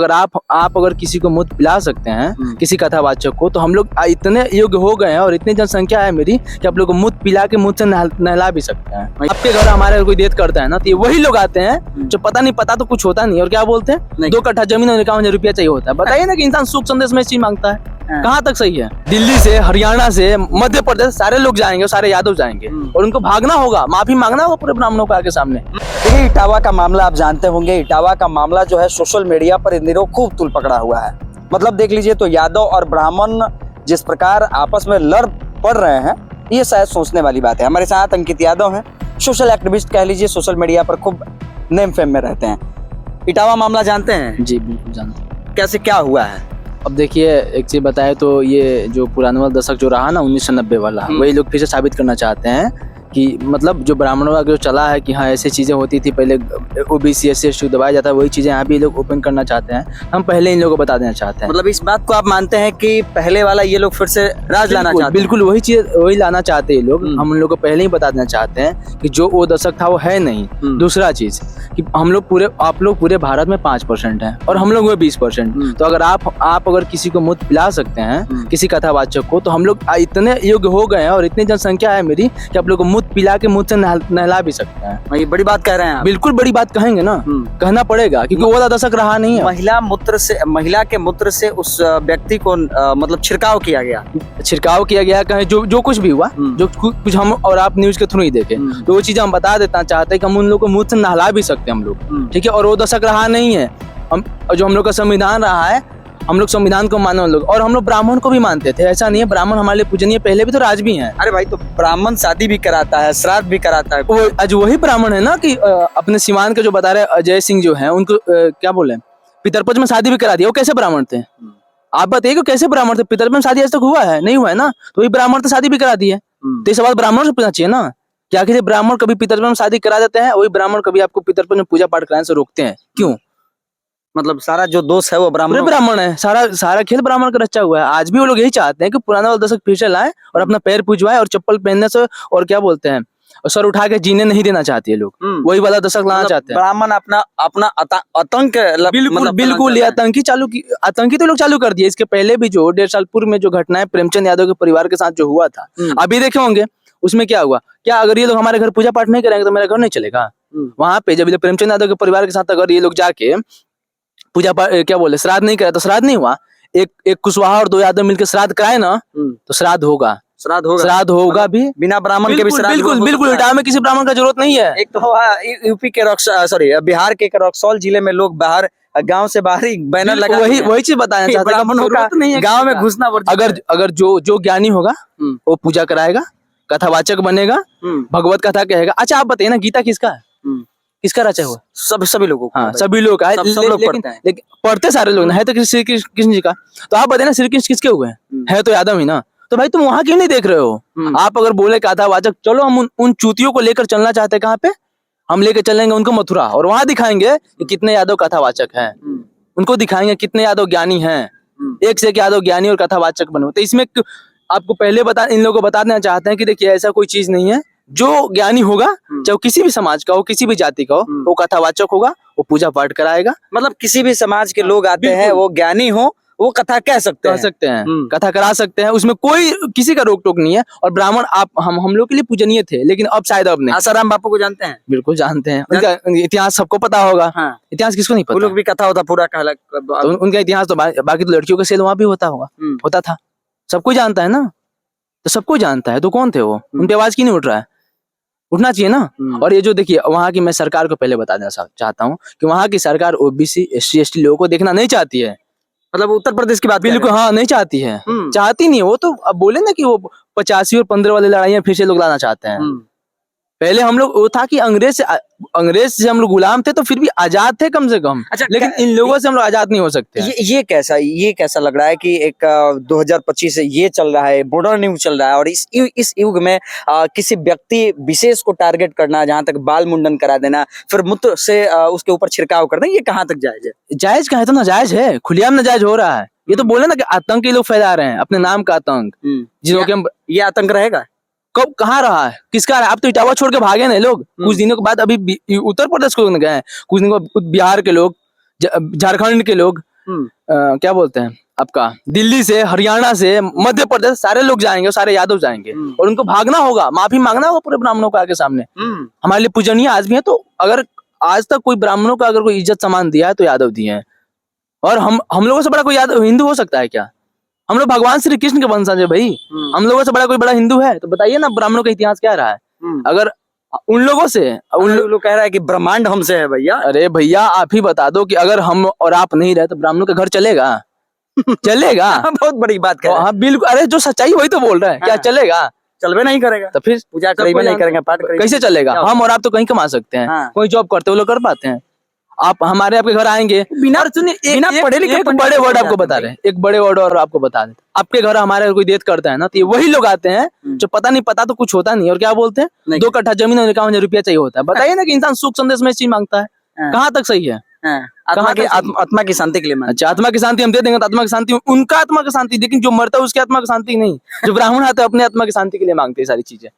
अगर आप अगर किसी को मुफ्त पिला सकते हैं किसी कथावाचक को, तो हम लोग इतने योग्य हो गए हैं और इतनी जनसंख्या है मेरी कि आप लोग को मुफ्त पिला के मुझसे नहला भी सकते हैं। आपके घर हमारे कोई डेथ करता है ना, तो ये वही लोग आते हैं जो पता तो कुछ होता नहीं, और क्या बोलते हैं 2 कट्ठा जमीन और 51,000 रुपया चाहिए होता है। बताइए ना कि इंसान सुख संदेश में चीज मांगता है, कहाँ तक सही है? दिल्ली से, हरियाणा से, मध्य प्रदेश सारे लोग जाएंगे, सारे यादव जाएंगे और उनको भागना होगा, माफी मांगना होगा पूरे ब्राह्मणों को आके सामने। देखिए, इटावा का मामला आप जानते होंगे। इटावा का मामला जो है सोशल मीडिया पर इन दिनों खूब तूल पकड़ा हुआ है। मतलब देख लीजिए तो यादव और ब्राह्मण जिस प्रकार आपस में लड़ पड़ रहे हैं, ये शायद सोचने वाली बात है। हमारे साथ अंकित यादव हैं, सोशल एक्टिविस्ट कह लीजिए, सोशल मीडिया पर खूब नेम फेम में रहते हैं। इटावा मामला जानते हैं? जी बिल्कुल जानते हैं। कैसे क्या हुआ है? अब देखिए, एक चीज बताए तो ये जो पुराना वाला दशक जो रहा ना 1990 वाला, वही लोग फिर से साबित करना चाहते हैं कि मतलब जो ब्राह्मणों का जो चला है कि हाँ ऐसी चीजें होती थी पहले, ओबीसी SC ST दबाया जाता है, वही चीजें यहाँ भी लोग ओपन करना चाहते हैं। हम पहले इन लोगों को बता देना चाहते हैं। मतलब इस बात को आप मानते हैं कि पहले वाला ये लोग फिर से राज लाना चाहते हैं? बिल्कुल वही चीज वही लाना चाहते हैं लोग। हम उन लोग को पहले ही बता देना चाहते हैं कि जो वो दशक था वो है नहीं। दूसरा चीज कि हम लोग आप लोग पूरे भारत में 5% है और हम लोग वो 20%। तो अगर आप अगर किसी को मुफ्त पिला सकते हैं किसी कथावाचक को, तो हम लोग इतने योग्य हो गए हैं और इतनी जनसंख्या है मेरी कि आप लोग को मुफ्त पिला के मुझसे नहला भी सकते हैं। ये बड़ी बात कह रहे हैं आप। बिल्कुल बड़ी बात कहेंगे ना, कहना पड़ेगा क्योंकि वो दशक रहा नहीं है। महिला के मूत्र से उस व्यक्ति को मतलब छिड़काव किया गया, कहें जो कुछ भी हुआ, जो कुछ हम और आप न्यूज के थ्रू ही देखे, तो वो चीजें हम बता देना चाहते हैं कि हम उन लोग को मुझसे नहला भी सकते हैं हम लोग, ठीक है। और वो दशक रहा नहीं है। जो हम लोग का संविधान रहा है, हम लोग संविधान को मानने वाले लोग, और हम लोग ब्राह्मण को भी मानते थे। ऐसा नहीं है, ब्राह्मण हमारे लिए पूजनीय पहले भी तो राज भी हैं। अरे भाई, तो ब्राह्मण शादी भी कराता है, श्राद्ध भी कराता है। वो आज वही ब्राह्मण है ना कि अपने सीमान के जो बता रहे अजय सिंह जो है, उनको क्या बोले, पितरपक्ष में शादी भी करा दिया। वो कैसे ब्राह्मण थे? आप बताइए कि कैसे ब्राह्मण थे? पितरपक्ष में शादी आज तक हुआ है? नहीं हुआ है ना। तो वही ब्राह्मण तो शादी भी करा दी है। तो ये सवाल ब्राह्मणों से पूछना चाहिए ना, क्या आखिर ब्राह्मण कभी पितरपक्ष में शादी करा देते हैं, वही ब्राह्मण कभी आपको पितरपक्ष में पूजा पाठ कराने से रोकते हैं? क्यों? मतलब सारा जो दोष है वो ब्राह्मण है, सारा खेल ब्राह्मण का रचा हुआ है। आज भी वो लोग यही चाहते हैं कि पुराना वाला दशक फिर से लाए और अपना पैर पूजवाए और चप्पल पहनने से और क्या बोलते हैं सर उठा के जीने नहीं देना चाहती है लोग। वही वाला दशक लाना चाहते हैं। ब्राह्मण अपना आतंक बिल्कुल ये आतंकी तो लोग चालू कर दिए। इसके पहले भी जो 1.5 साल पूर्व में जो घटनाएं प्रेमचंद यादव के परिवार के साथ जो हुआ था, अभी देखे होंगे, उसमें क्या हुआ? क्या अगर ये लोग हमारे घर पूजा पाठ नहीं करेंगे तो मेरा घर नहीं चलेगा? वहां पे जब प्रेमचंद यादव के परिवार के साथ अगर ये लोग जाके पूजा पाठ क्या बोले श्राद्ध नहीं करे तो श्राद्ध नहीं हुआ। एक कुशवाहा और 2 यादव मिलकर श्राद्ध कराए ना, तो श्राद्ध होगा भी बिना ब्राह्मण के भी श्राद्ध। बिल्कुल इटावा में किसी ब्राह्मण का जरूरत नहीं है। एक तो यूपी के बिहार के रक्सौल जिले में लोग बाहर गांव से बाहर ही बैनर लगा, वही चीज बताना चाहते हैं। ब्राह्मणों का गांव में घुसना पड़ता है। अगर जो ज्ञानी होगा वो पूजा कराएगा, कथावाचक बनेगा, भगवत कथा कहेगा। अच्छा आप बताइए ना, गीता किसका है? किसका रचा हुआ? सभी लोगों का। हाँ, सभी लोग का, लेकिन पढ़ते सारे लोग है तो श्री कृष्ण जी का। तो आप बताइए ना, श्री कृष्ण किसके हुए है? तो यादव ही ना। तो भाई तुम वहां क्यों नहीं देख रहे हो? आप अगर बोले कथावाचक, चलो हम उन चूतियों को लेकर चलना चाहते हैं। कहाँ पे हम लेकर चलेंगे? उनको मथुरा, और वहां दिखाएंगे कि कितने यादव कथावाचक हैं। उनको दिखाएंगे कितने यादव ज्ञानी हैं, एक से एक यादव ज्ञानी और कथावाचक बनो। तो इसमें आपको पहले इन लोगों को बता देना चाहते हैं कि देखिए ऐसा कोई चीज नहीं है। जो ज्ञानी होगा, चाहे किसी भी समाज का हो, किसी भी जाति का हो, वो कथावाचक होगा, वो पूजा पाठ कराएगा। मतलब किसी भी समाज के लोग आते हैं, वो ज्ञानी हो, वो कथा कह सकते हैं, कथा करा सकते हैं। उसमें कोई किसी का रोक टोक नहीं है। और ब्राह्मण हम लोग के लिए पूजनीय थे, लेकिन अब शायद अब नहीं। आसाराम बापू को जानते हैं? बिल्कुल जानते हैं। उनका इतिहास सबको पता होगा। इतिहास किसको नहीं पता? वो लोग भी कथा होता पूरा तो उनका इतिहास तो बाकी तो लड़कियों का सेल वहां भी होता था। सबको जानता है ना, तो सबको जानता है। तो कौन थे वो? उन पे आवाज क्यों नहीं उठ रहा है? उठना चाहिए ना। और ये जो देखिए, वहाँ की मैं सरकार को पहले बता देना चाहता हूँ कि वहाँ की सरकार ओबीसी SC ST लोगों को देखना नहीं चाहती है। मतलब उत्तर प्रदेश की बात? बिल्कुल हाँ, नहीं चाहती है, चाहती नहीं। वो तो अब बोले ना कि वो 85 और 15 वाली लड़ाइयां फिर से लोग लाना चाहते हैं। पहले हम लोग वो था कि अंग्रेज से हम लोग गुलाम थे, तो फिर भी आजाद थे कम से कम। अच्छा, लेकिन इन लोगों से हम लोग आजाद नहीं हो सकते। ये कैसा लग रहा है कि एक 2025 से ये चल रहा है, मॉडर्न युग चल रहा है, और इस युग में किसी व्यक्ति विशेष को टारगेट करना, जहां तक बाल मुंडन करा देना, फिर मूत्र से उसके ऊपर छिड़काव करना, ये कहाँ तक जायज है? जायज कहा है तो नाजायज है, खुलेआम नाजायज हो रहा है। ये तो बोले ना कि आतंक ये लोग फैला रहे हैं, अपने नाम का आतंक। ये आतंक रहेगा कब? कहाँ रहा है? किसका रहा है? अब तो इटावा छोड़ के भागे ना लोग। कुछ दिनों के बाद अभी उत्तर प्रदेश को गए, कुछ दिनों के बाद बिहार के लोग, झारखंड के लोग, क्या बोलते हैं आपका, दिल्ली से, हरियाणा से, मध्य प्रदेश, सारे लोग जाएंगे और सारे यादव जाएंगे और उनको भागना होगा, माफी मांगना होगा पूरे ब्राह्मणों को आगे सामने। हमारे लिए पूजनीय आज भी है। तो अगर आज तक कोई ब्राह्मणों का अगर कोई इज्जत सम्मान दिया है तो यादव दिए हैं। और हम लोगों से बड़ा कोई यादव हिंदू हो सकता है क्या? हम लोग भगवान श्री कृष्ण के वंशज है भाई। हम लोगों से बड़ा कोई बड़ा हिंदू है? तो बताइए ना ब्राह्मणों का इतिहास क्या रहा है। अगर उन लोगों से, उन लोग कह रहा है कि ब्रह्मांड हमसे है भैया। अरे भैया आप ही बता दो कि अगर हम और आप नहीं रहे तो ब्राह्मणों का घर चलेगा? चलेगा? बहुत बड़ी बात कह रहे हैं। हाँ बिल्कुल, अरे जो सच्चाई वही तो बोल रहा है। क्या चलेगा? चलबे नहीं करेगा। तो फिर पूजा करेंगे नहीं करेंगे, पाठ करेंगे, कैसे चलेगा? हम और आप तो कहीं कमा सकते हैं। कोई जॉब करते वो लोग कर पाते हैं। आप हमारे आपके घर आएंगे बिना सुनिए, बिना पढ़े लिखे एक बड़े वर्ड आपको बता रहे हैं, एक बड़े वर्ड और आपको बता दें। आपके घर हमारे कोई डेथ करता है ना, तो ये वही लोग आते हैं जो पता नहीं, पता तो कुछ होता नहीं, और क्या बोलते हैं 2 कट्ठा जमीन और 51,000 रुपया चाहिए होता है। बताइए ना कि इंसान सुख संदेश में चीज मांगता है, कहाँ तक सही है? आत्मा की शांति के लिए। अच्छा, आत्मा की शांति हम दे देंगे तो आत्मा की शांति, उनका आत्मा की शांति, लेकिन जो मरता है उसकी आत्मा की शांति नहीं। जो ब्राह्मण आता है अपने आत्मा की शांति के लिए मांगते हैं सारी चीजें।